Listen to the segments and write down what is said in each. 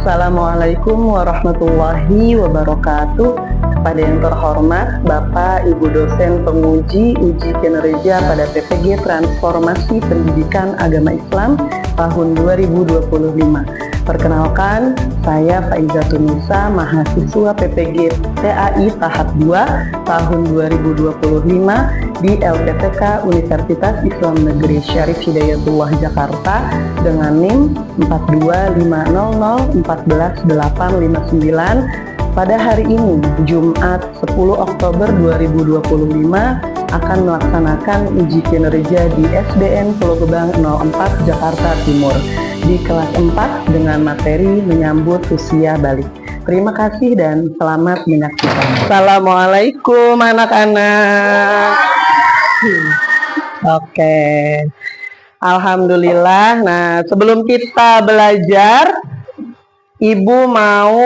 Assalamualaikum warahmatullahi wabarakatuh. Kepada yang terhormat Bapak Ibu dosen penguji uji kinerja pada PPG Transformasi Pendidikan Agama Islam tahun 2025. Perkenalkan, saya Faizatun Nisa, mahasiswa PPG TAI tahap 2 tahun 2025 di LPTK Universitas Islam Negeri Syarif Hidayatullah Jakarta dengan NIM 42500140859. Pada hari ini, Jumat 10 Oktober 2025, akan melaksanakan uji kinerja di SDN Pulau Gebang 04 Jakarta Timur di kelas 4 dengan materi menyambut usia balik. Terima kasih dan selamat menyaksikan. Assalamualaikum anak-anak. Oke. Alhamdulillah. Nah, sebelum kita belajar, Ibu mau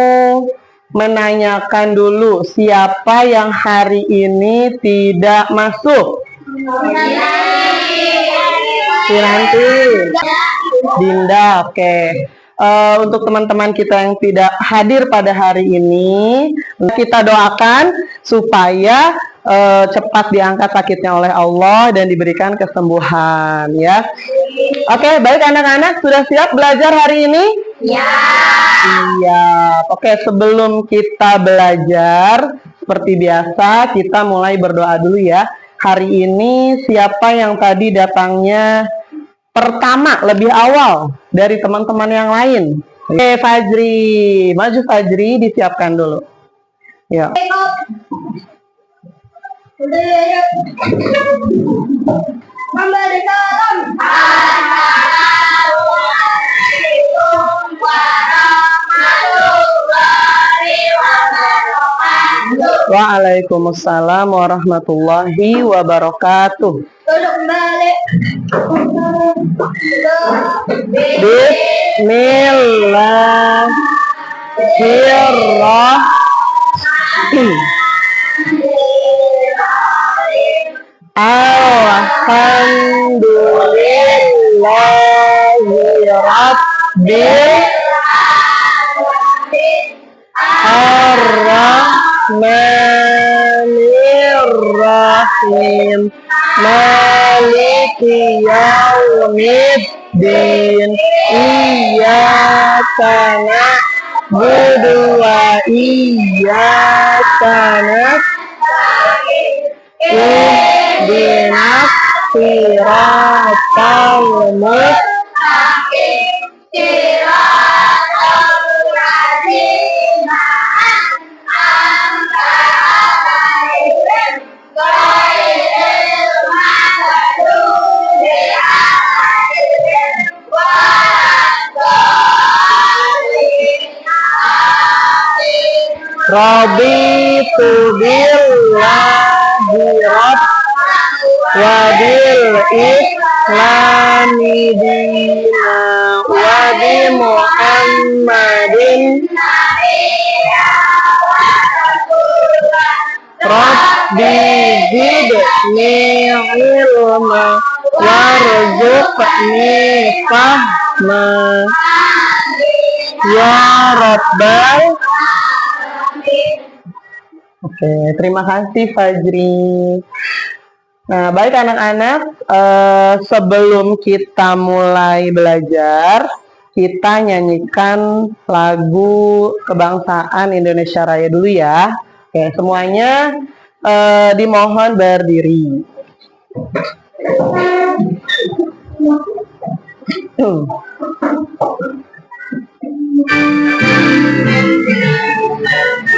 menanyakan dulu siapa yang hari ini tidak masuk? Nanti Dinda, oke. Untuk teman-teman kita yang tidak hadir pada hari ini, kita doakan supaya cepat diangkat sakitnya oleh Allah dan diberikan kesembuhan, ya. Oke, baik anak-anak, sudah siap belajar hari ini? Ya. Iya. Oke, sebelum kita belajar, seperti biasa kita mulai berdoa dulu ya. Hari ini siapa yang tadi datangnya pertama, lebih awal dari teman-teman yang lain? Oke, Fajri. Maju Fajri, disiapkan dulu. Ya. Waalaikumsalam warahmatullahi wabarakatuh. Bismillahirrahmanirrahim. Alhamdulillahirabbil Ar-Rahmanir-Rahim Maliki yaumiddin Iyyaka na'budu wa iyyaka nasta'in ihdinas siratal mustaqim siratal ladzina an'amta 'alaihim ghairil maghdubi 'alaihim waladdallin. Raditu billahi wa bil islami dina wa bi Muhammadin Rabbi zidni ilma warzuqni fahma ya Rabbal. Oke, terima kasih Fajri. Nah, baik anak-anak, sebelum kita mulai belajar, kita nyanyikan lagu kebangsaan Indonesia Raya dulu ya. Oke, semuanya dimohon berdiri.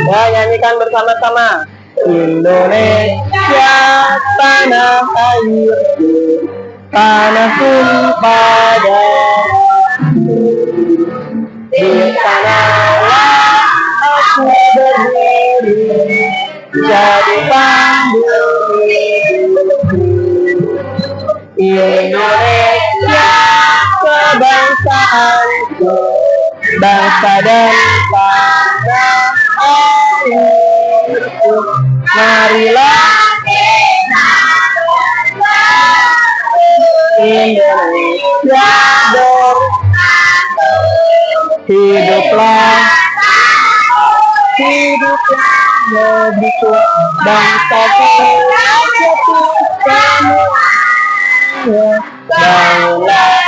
Ya, nyanyikan bersama-sama. Indonesia tanah airku, tanah tumpah di sanalah aku berdiri, jadi panggul hidupku. Indonesia kebangsaanku, bangsa dan tanah airku. Marilah kita bersatu, Indonesia bersatu. hiduplah, hiduplah negeriku, bangsaku, rakyatku semuanya, bangunlah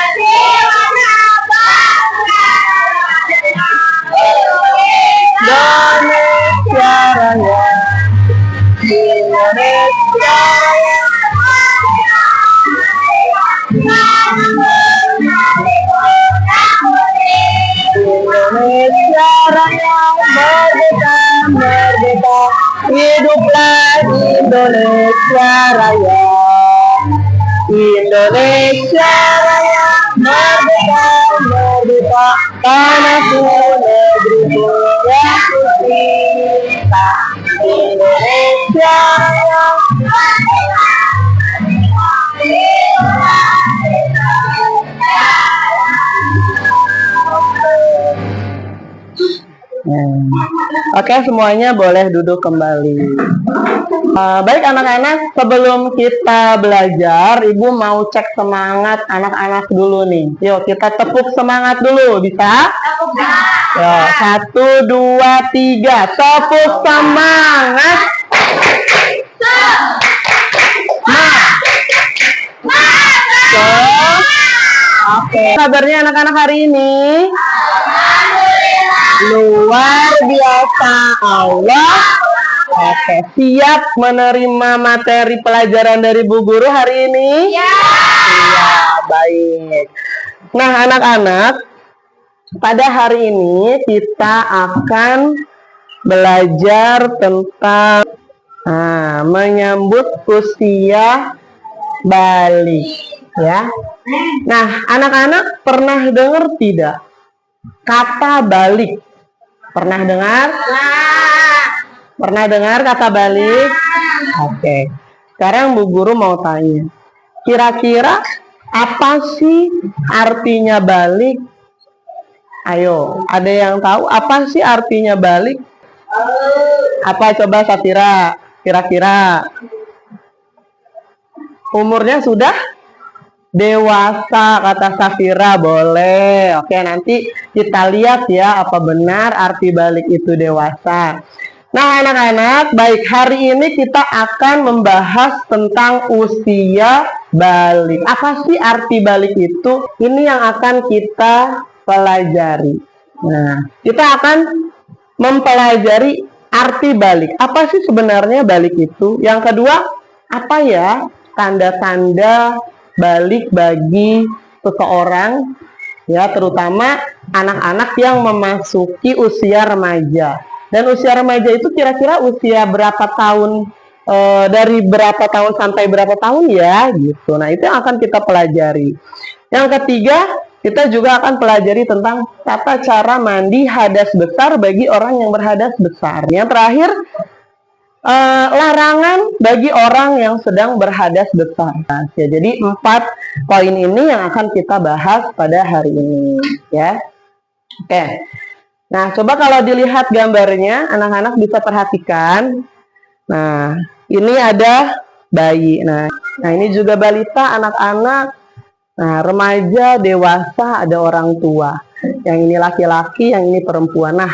Indonesia Raya, Indonesia Raya. Indonesia Raya, merdeka, merdeka, hiduplah Indonesia Raya. Indonesia Raya, merdeka, merdeka, tanahku, negeriku yang ku cinta. Indonesia Raya, Oke, semuanya boleh duduk kembali. Baik anak-anak, sebelum kita belajar, Ibu mau cek semangat anak-anak dulu nih. Yuk, kita tepuk semangat dulu, bisa? Yuk, 1, 2, 3, tepuk semangat. Oke, kabarnya anak-anak hari ini? Luar biasa, Allah. Oke, siap menerima materi pelajaran dari Bu Guru hari ini? Ya. Iya, baik. Nah, anak-anak, pada hari ini kita akan belajar tentang menyambut usia balik, ya. Nah, anak-anak pernah dengar tidak kata balik? Pernah dengar? Pernah dengar kata balik? Oke. Sekarang Bu Guru mau tanya. Kira-kira apa sih artinya balik? Ayo, ada yang tahu apa sih artinya balik? Apa coba Safira? Kira-kira umurnya sudah dewasa, kata Safira, boleh. Oke, nanti kita lihat ya apa benar arti balik itu dewasa. Nah, anak-anak, baik, hari ini kita akan membahas tentang usia balik. Apa sih arti balik itu? Ini yang akan kita pelajari. Nah, kita akan mempelajari arti balik. Apa sih sebenarnya balik itu? Yang kedua, apa ya tanda-tanda balik bagi seseorang, ya, terutama anak-anak yang memasuki usia remaja. Dan usia remaja itu kira-kira usia berapa tahun, dari berapa tahun sampai berapa tahun ya, gitu. Nah, itu yang akan kita pelajari. Yang ketiga, kita juga akan pelajari tentang tata cara mandi hadas besar bagi orang yang berhadas besar. Yang terakhir, larangan bagi orang yang sedang berhadas besar. Ya, jadi 4 poin ini yang akan kita bahas pada hari ini, ya. Oke. Nah, coba kalau dilihat gambarnya, anak-anak bisa perhatikan. Nah, ini ada bayi. Nah, ini juga balita, anak-anak. Nah, remaja, dewasa, ada orang tua. Yang ini laki-laki, yang ini perempuan. Nah,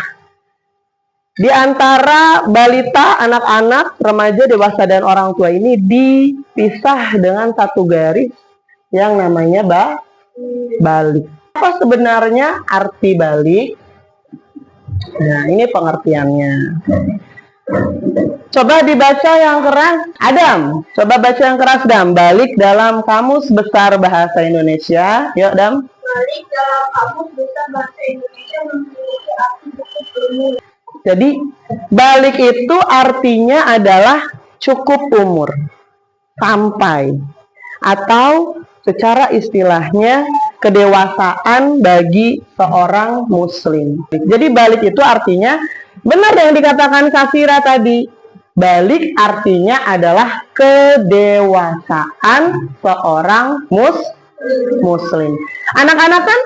di antara balita, anak-anak, remaja, dewasa, dan orang tua ini dipisah dengan satu garis yang namanya balik. Apa sebenarnya arti balik? Nah, ini pengertiannya. Coba dibaca yang keras. Adam, coba baca yang keras, Dam. Balik dalam Kamus Besar Bahasa Indonesia. Yuk, Dam. Balik dalam Kamus Besar Bahasa Indonesia memiliki arti cukup umur. Jadi, balik itu artinya adalah cukup umur, sampai, atau secara istilahnya kedewasaan bagi seorang muslim. Jadi balik itu artinya, benar yang dikatakan Safira tadi, balik artinya adalah kedewasaan seorang muslim. Anak-anak kan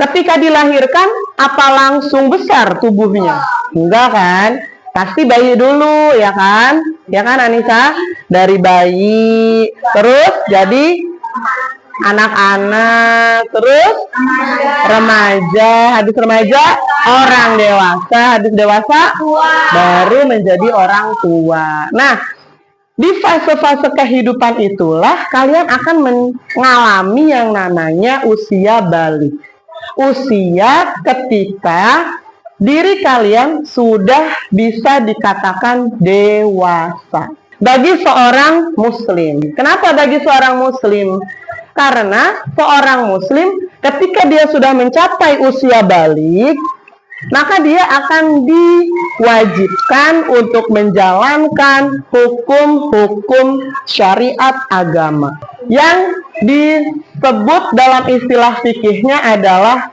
ketika dilahirkan, apa langsung besar tubuhnya? Enggak kan? Pasti bayi dulu, ya kan? Ya kan, Anissa? Dari bayi, terus jadi anak-anak, terus remaja, habis remaja orang dewasa, habis dewasa baru menjadi orang tua. Nah, di fase-fase kehidupan itulah kalian akan mengalami yang namanya usia balik. Usia ketika diri kalian sudah bisa dikatakan dewasa. Bagi seorang muslim. Kenapa bagi seorang muslim? Karena seorang muslim ketika dia sudah mencapai usia balik, maka dia akan diwajibkan untuk menjalankan hukum-hukum syariat agama. Yang disebut dalam istilah fikihnya adalah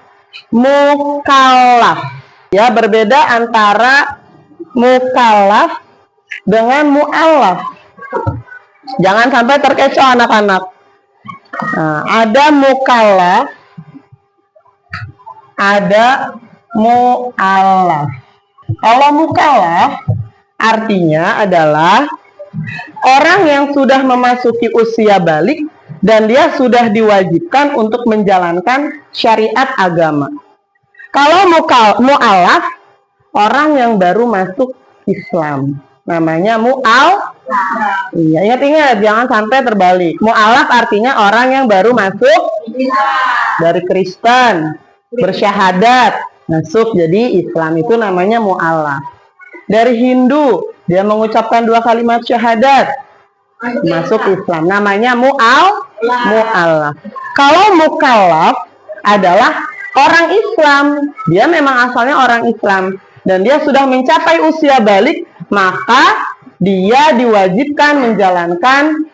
mukallaf. Ya, berbeda antara mukallaf dengan mu'allaf. Jangan sampai terkecoh anak-anak. Nah, ada mukallaf, ada mu'allaf. Kalau mukallaf artinya adalah orang yang sudah memasuki usia balik dan dia sudah diwajibkan untuk menjalankan syariat agama. Kalau mu'allaf, orang yang baru masuk Islam, namanya mu'al. Iya, ingat, jangan sampai terbalik. Mu'allaf artinya orang yang baru masuk dari Kristen, bersyahadat, masuk jadi Islam, itu namanya mu'allaf. Dari Hindu, dia mengucapkan 2 kalimat syahadat, masuk Islam, namanya mu'allaf. Kalau mukallaf adalah orang Islam, dia memang asalnya orang Islam dan dia sudah mencapai usia balik, maka dia diwajibkan menjalankan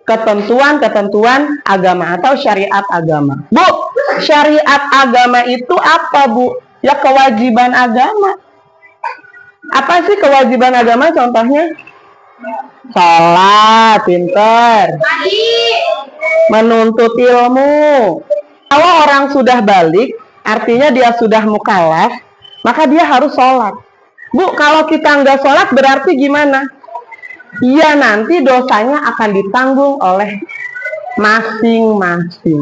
ketentuan-ketentuan agama atau syariat agama. Bu, syariat agama itu apa, Bu? Ya, kewajiban agama. Apa sih kewajiban agama contohnya? Sholat, pinter. Menuntut ilmu. Kalau orang sudah balik, artinya dia sudah mukallaf, maka dia harus sholat. Bu, kalau kita nggak sholat berarti gimana? Iya, nanti dosanya akan ditanggung oleh masing-masing.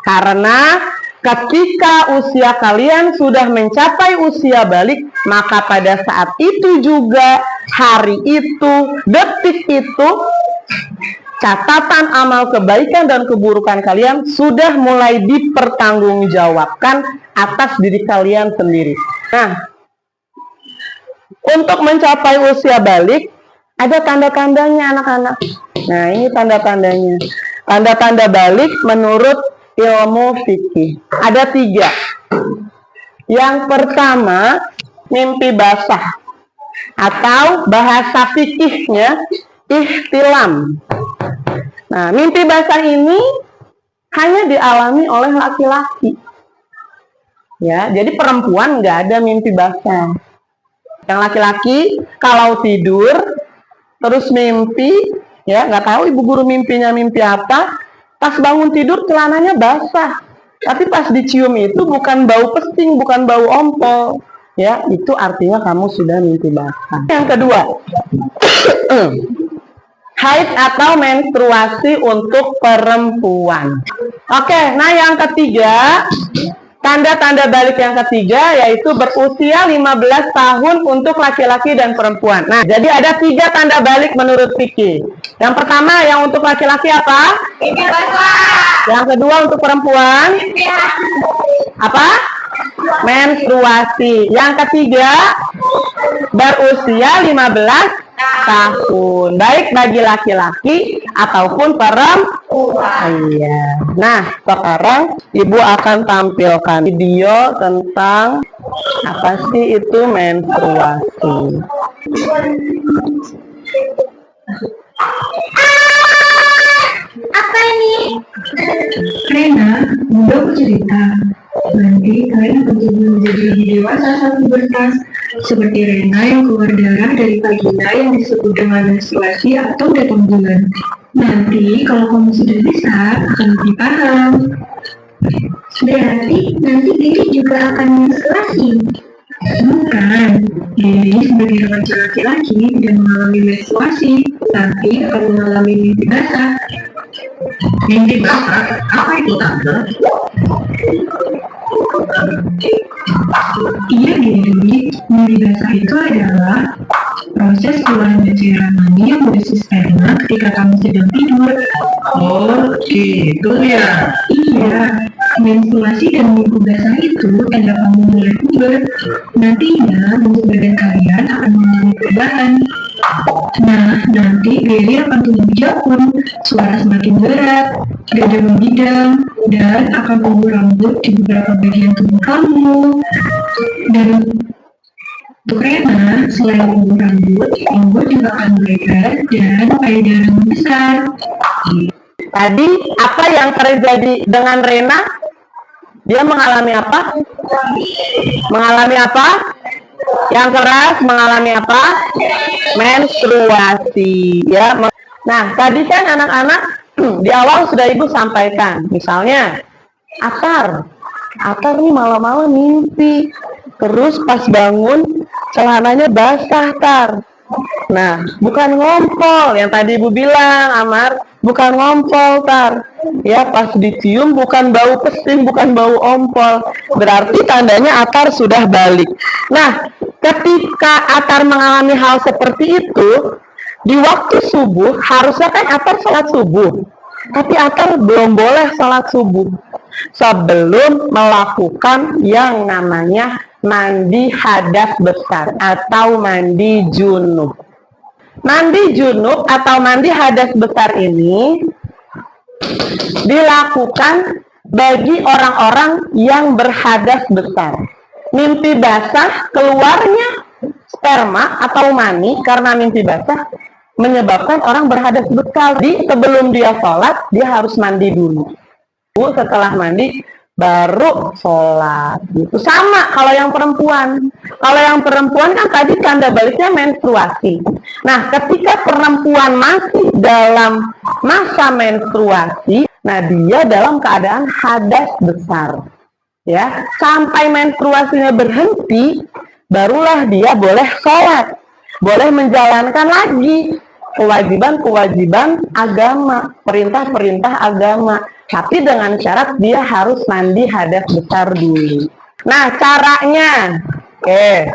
Karena ketika usia kalian sudah mencapai usia balik, maka pada saat itu juga, hari itu, detik itu, catatan amal kebaikan dan keburukan kalian sudah mulai dipertanggungjawabkan atas diri kalian sendiri. Nah, untuk mencapai usia balik, ada tanda-tandanya anak-anak. Nah, ini tanda-tandanya. Tanda-tanda balik menurut ilmu fikih. Ada 3. Yang pertama, mimpi basah. Atau bahasa fikihnya, ihtilam. Nah, mimpi basah ini hanya dialami oleh laki-laki. Ya, jadi perempuan nggak ada mimpi basah. Yang laki-laki kalau tidur terus mimpi, ya nggak tahu ibu guru mimpinya mimpi apa, pas bangun tidur celananya basah. Tapi pas dicium itu bukan bau pesing, bukan bau ompol. Ya, itu artinya kamu sudah mimpi basah. Yang kedua, haid atau menstruasi untuk perempuan. Oke, nah yang ketiga, tanda-tanda balik yang ketiga yaitu berusia 15 tahun untuk laki-laki dan perempuan. Nah, jadi ada 3 tanda balik menurut fikih. Yang pertama yang untuk laki-laki apa? Yang kedua untuk perempuan? Apa? Menstruasi. Yang ketiga berusia 15 tahun, baik bagi laki-laki ataupun perempuan. Iya. Nah, sekarang ibu akan tampilkan video tentang apa sih itu menstruasi. Apa ini? Rena, udah aku cerita. Nanti kalian akan menjadi lebih dewasa saat pubertas. Seperti Rena yang keluar darah dari vagina yang disebut dengan menstruasi atau datang bulan. Nanti kalau kamu sudah besar akan lebih paham. Berarti nanti diri juga akan menstruasi. Bukan, diri sebagai remaja laki-laki tidak mengalami menstruasi, tapi akan mengalami mimpi basah. Mimpi basah, apa itu tante? Iya, Dewi. Mimpi basah itu adalah proses keluarnya cairan mani yang berisi sperma ketika kamu sedang tidur. Oh, gitu ya. Iya, menstruasi dan mimpi basah itu tanda kamu mulai puber. Nantinya bentuk badan kalian akan mengalami perubahan. Nah, nanti Dewi akan tumbuh jauh, suara semakin berat, dada membidang, dan akan tumbuh rambut di beberapa bagian tubuh kamu. Dan untuk Rena, selain tumbuh rambut juga akan lebar dan payudara yang besar. Tadi apa yang terjadi dengan Rena? Dia mengalami apa? Mengalami apa? Yang keras mengalami apa? Menstruasi, ya. Nah, tadi kan anak-anak di awal sudah ibu sampaikan, misalnya Atar nih malam-malam mimpi, terus pas bangun celananya basah, Tar. Nah, bukan ngompol yang tadi ibu bilang, Amar, bukan ngompol, Tar. Ya, pas dicium bukan bau pesing, bukan bau ompol. Berarti tandanya Atar sudah balik. Nah, ketika Atar mengalami hal seperti itu, di waktu subuh, harusnya kan Atar sholat subuh. Tapi Atar belum boleh sholat subuh sebelum melakukan yang namanya mandi hadas besar atau mandi junub. Mandi junub atau mandi hadas besar ini dilakukan bagi orang-orang yang berhadas besar. Mimpi basah, keluarnya sperma atau mani karena mimpi basah menyebabkan orang berhadas besar. Jadi sebelum dia sholat, dia harus mandi dulu. Setelah mandi baru sholat gitu. Sama kalau yang perempuan. Kalau yang perempuan kan tadi tanda baliknya menstruasi. Nah, ketika perempuan masih dalam masa menstruasi, nah dia dalam keadaan hadas besar. Ya, sampai menstruasinya berhenti, barulah dia boleh sholat, boleh menjalankan lagi kewajiban-kewajiban agama, perintah-perintah agama. Tapi dengan syarat dia harus mandi hadas besar dulu. Nah, caranya, oke,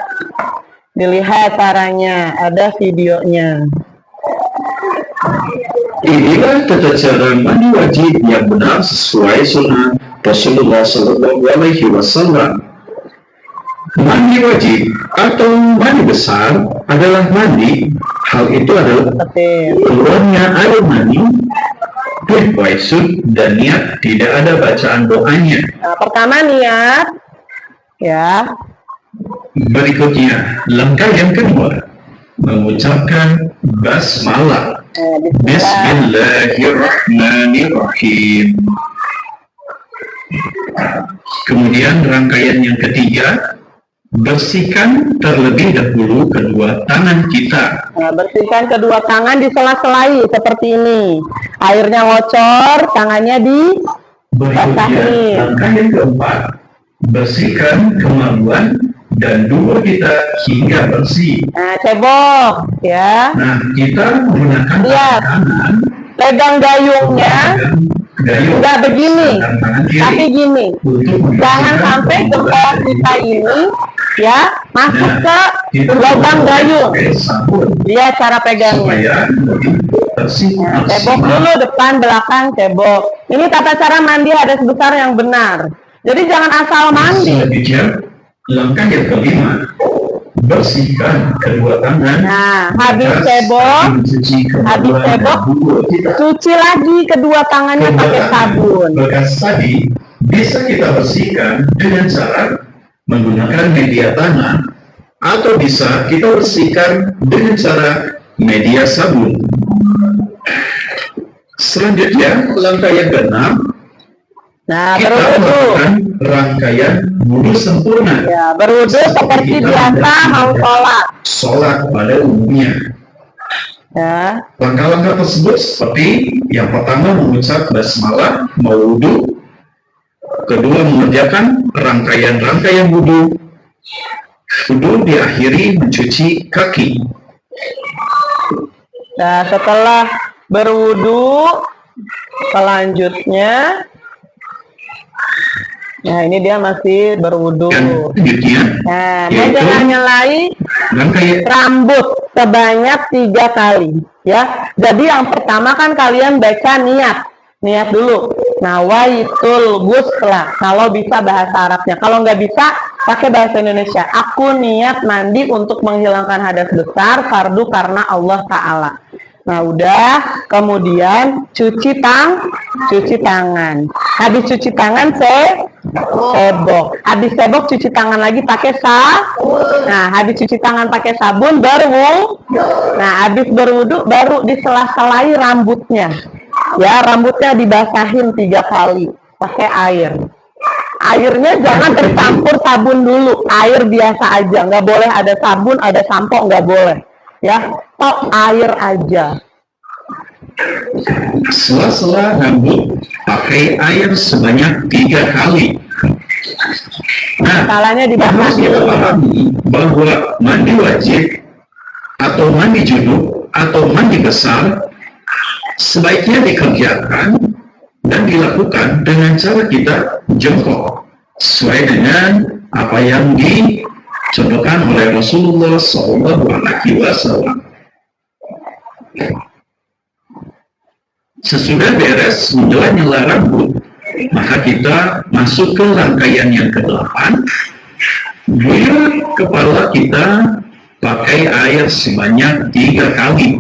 dilihat caranya, ada videonya. Inilah tata cara mandi wajib yang benar sesuai sunnah Rasulullah Sallallahu Alaihi Wasallam. Mandi wajib atau mandi besar adalah mandi. Hal itu adalah keluarnya air mani berwajib dan niat, tidak ada bacaan doanya. Nah, pertama niat, ya. Berikutnya langkah yang kedua mengucapkan basmalah. Bismillahirrahmanirrahim. Kemudian rangkaian yang ketiga, bersihkan terlebih dahulu kedua tangan kita. Nah, bersihkan kedua tangan di sela-selai seperti ini. Airnya ngocor, tangannya di Berikutnya langkah yang keempat, bersihkan kemaluan dan dubur kita hingga bersih. Nah, cebok, ya. Nah, kita menggunakan Lihat. tangan, Pegang gayungnya, gayung, nggak begini, tangan kiri tapi gini. untuk Jangan membersihkan sampai jempol kita ini, ya, masuk ke kita lubang gayung. pakai sabun Lihat cara pegangnya. supaya lebih bersih. Nah, cebok dulu depan belakang cebok. Ini tata cara mandi hadas besar yang benar. Jadi jangan asal mandi. Selanjutnya, langkah yang kelima, bersihkan kedua tangan. Nah, habis cebok, cuci lagi kedua tangannya pakai sabun. Bekas tadi bisa kita bersihkan dengan cara menggunakan media tangan atau bisa kita bersihkan dengan cara media sabun. Selanjutnya, langkah yang keenam, Nah, kita berwudu. melakukan rangkaian wudhu sempurna. Ya, berwudu seperti biasa mau sholat. Sholat pada umumnya. Ya, Langkah-langkah tersebut seperti yang pertama mengucap basmalah, mau wudhu. Kedua mengerjakan rangkaian-rangkaian wudhu. Wudhu diakhiri mencuci kaki. nah setelah berwudu, Selanjutnya, nah ini dia masih berwudu. Yang selanjutnya Nah, yaitu jangan nyelai rangkaian rambut sebanyak 3 kali, ya. Jadi yang pertama kan kalian baca niat dulu. Nawaitul ghusla, kalau bisa bahasa Arabnya. Kalau nggak bisa, pakai bahasa Indonesia. Aku niat mandi untuk menghilangkan hadas besar fardu karena Allah Ta'ala. Nah, udah, kemudian cuci tangan. Habis cuci tangan, sebok. Habis sebok, cuci tangan lagi pakai sabun. Nah, habis cuci tangan pakai sabun, Nah, habis berwudu, baru disela-selai rambutnya. Ya, rambutnya dibasahin 3 kali pakai air. Airnya jangan tercampur sabun dulu, air biasa aja, nggak boleh ada sabun, ada sampo, nggak boleh. Ya, tok air aja. sela-sela rambut pakai air sebanyak 3 kali. Nah, Salahnya harus dibasahin. kita pahami bahwa mandi wajib atau mandi junub atau mandi besar sebaiknya dikerjakan dan dilakukan dengan cara kita jongkok sesuai dengan apa yang dicontohkan oleh Rasulullah SAW. Sesudah beres nyela rambut, maka kita masuk ke rangkaian yang ke-8. Guyur kepala kita pakai air sebanyak 3 kali.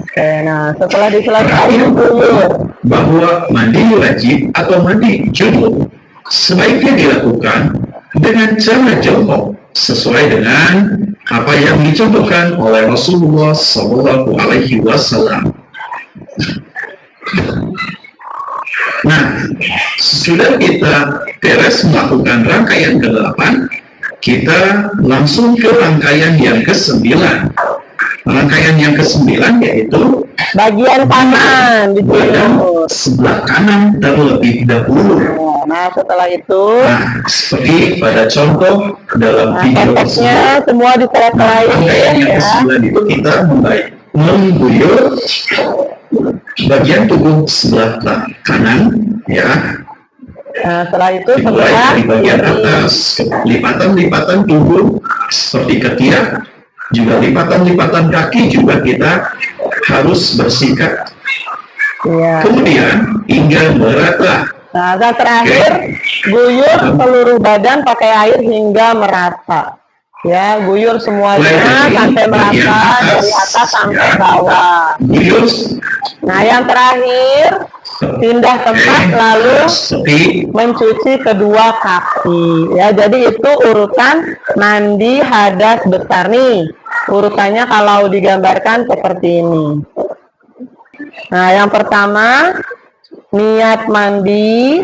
Oke, nah setelah diselesaikan dulu. Bahwa mandi wajib atau mandi junub sebaiknya dilakukan dengan cara jongkok sesuai dengan apa yang dicontohkan oleh Rasulullah SAW. Nah, sudah kita beres melakukan rangkaian ke-8, kita langsung ke rangkaian yang ke-9. Rangkaian yang ke-9 yaitu Bagian kanan di pada sini. sebelah kanan terlebih dahulu. Nah, setelah itu, Nah, seperti pada contoh dalam video efeknya tersebut. semua Nah, disela-selain rangkaian yang ya. ke-9 itu kita mengguyur bagian tubuh sebelah kanan, ya, Nah, setelah itu dimulai sebelah dari bagian kiri. atas, lipatan-lipatan tubuh seperti ketiak, juga lipatan-lipatan kaki juga kita harus bersihkan. Ya. Kemudian hingga merata. Nah, saat terakhir guyur seluruh badan pakai air hingga merata. Ya, guyur semuanya sampai merata dari atas sampai bawah. Guyur Nah, yang terakhir pindah tempat lalu seperti mencuci kedua kaki. Ya, jadi itu urutan mandi hadas besar nih. Urutannya kalau digambarkan seperti ini. Nah, yang pertama niat mandi.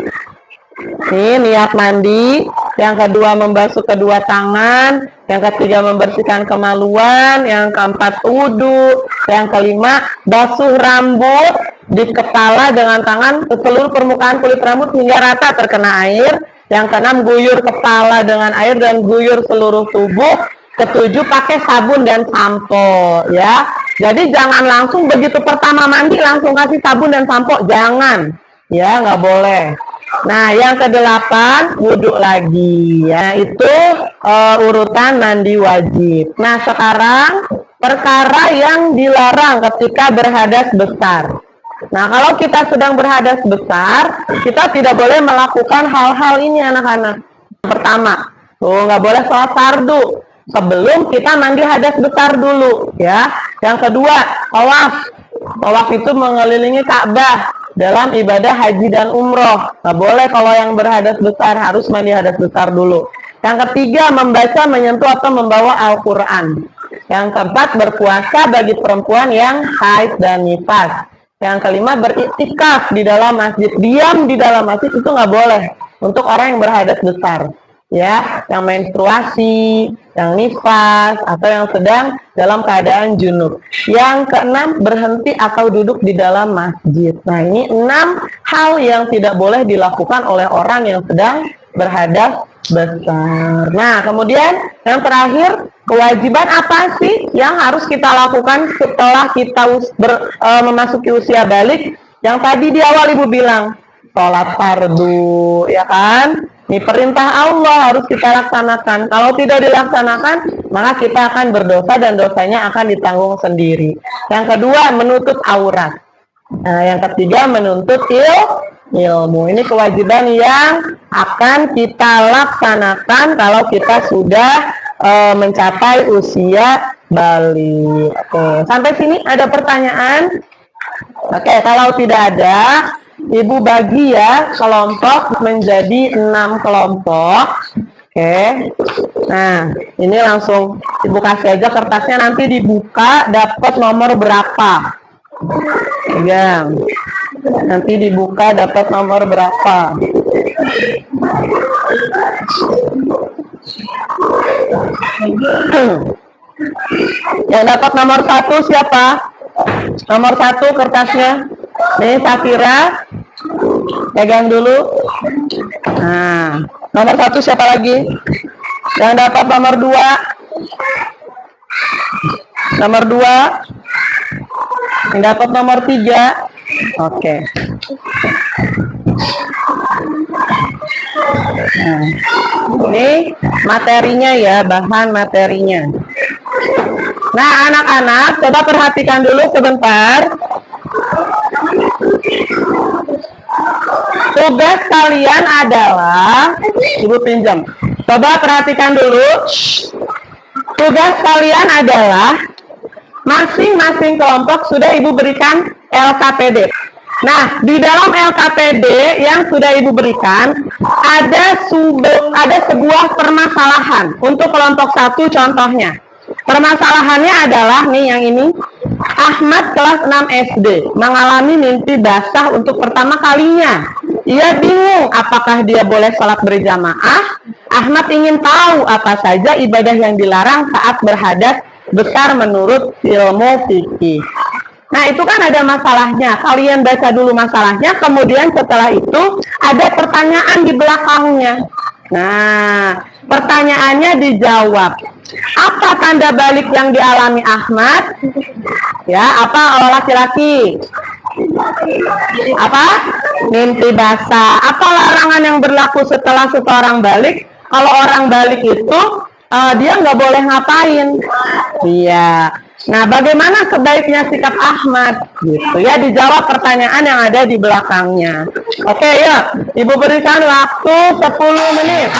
Nih, niat mandi. Yang kedua membasuh kedua tangan. Yang ketiga membersihkan kemaluan. Yang keempat wudu. Yang kelima basuh rambut di kepala dengan tangan ke seluruh permukaan kulit rambut hingga rata terkena air. Yang keenam guyur kepala dengan air dan guyur seluruh tubuh. Ketujuh pakai sabun dan sampo, ya. Jadi jangan langsung begitu pertama mandi langsung kasih sabun dan sampo, jangan, ya, nggak boleh. Nah, yang ke-8 wudhu lagi, ya, itu urutan mandi wajib. Nah, sekarang perkara yang dilarang ketika berhadas besar. Nah, kalau kita sedang berhadas besar, kita tidak boleh melakukan hal-hal ini, anak-anak. Pertama, nggak boleh sholat fardu sebelum kita mandi hadas besar dulu, ya. Yang kedua, tawaf. Tawaf itu mengelilingi Ka'bah dalam ibadah haji dan umroh. Nggak boleh kalau yang berhadas besar, harus mandi hadas besar dulu. Yang ketiga, membaca, menyentuh atau membawa Al-Quran. Yang keempat, berpuasa bagi perempuan yang haid dan nifas. Yang kelima, beriktikaf di dalam masjid. Diam di dalam masjid itu nggak boleh untuk orang yang berhadas besar, ya, yang menstruasi, yang nifas, atau yang sedang dalam keadaan junub. Yang keenam, berhenti atau duduk di dalam masjid. Nah, ini 6 hal yang tidak boleh dilakukan oleh orang yang sedang berhadas besar. Nah, kemudian yang terakhir, kewajiban apa sih yang harus kita lakukan setelah kita memasuki usia balik? Yang tadi di awal Ibu bilang, sholat fardu, ya kan? Ini perintah Allah harus kita laksanakan. Kalau tidak dilaksanakan, maka kita akan berdosa dan dosanya akan ditanggung sendiri. Yang kedua, menutup aurat. Nah, yang ketiga, menuntut ilmu. Ini kewajiban yang akan kita laksanakan kalau kita sudah mencapai usia balik. Oke, sampai sini ada pertanyaan? Oke, kalau tidak ada, Ibu bagi ya kelompok menjadi 6 kelompok. Oke. Nah, ini langsung Ibu kasih aja kertasnya, nanti dibuka dapat nomor berapa. Pegang. Nanti dibuka dapat nomor berapa. Yang dapat nomor 1 siapa? Nomor 1 kertasnya. Nih Safira, pegang dulu. Nah, nomor 1 siapa lagi? Yang dapat nomor 2. Nomor 2. Yang dapat nomor 3. Oke. Nah, ini materinya ya, bahan materinya. Nah, anak-anak, coba perhatikan dulu sebentar. Tugas kalian adalah, Ibu pinjam. Coba perhatikan dulu. Tugas kalian adalah masing-masing kelompok sudah Ibu berikan LKPD. Nah, di dalam LKPD yang sudah Ibu berikan ada sebuah permasalahan. Untuk kelompok 1 contohnya. Permasalahannya adalah nih yang ini. Ahmad kelas 6 SD mengalami mimpi basah untuk pertama kalinya. Ia bingung apakah dia boleh sholat berjamaah. Ahmad ingin tahu apa saja ibadah yang dilarang saat berhadas besar menurut ilmu fikih. Nah, itu kan ada masalahnya. Kalian baca dulu masalahnya, kemudian setelah itu ada pertanyaan di belakangnya. Nah, pertanyaannya dijawab. Apa tanda balik yang dialami Ahmad? Ya, apa laki-laki? Apa? Mimpi basah. Apa larangan yang berlaku setelah seseorang balik? Kalau orang balik itu dia nggak boleh ngapain? Iya. Nah, bagaimana sebaiknya sikap Ahmad? Gitu ya, dijawab pertanyaan yang ada di belakangnya. Oke, ya. Ibu berikan waktu 10 menit.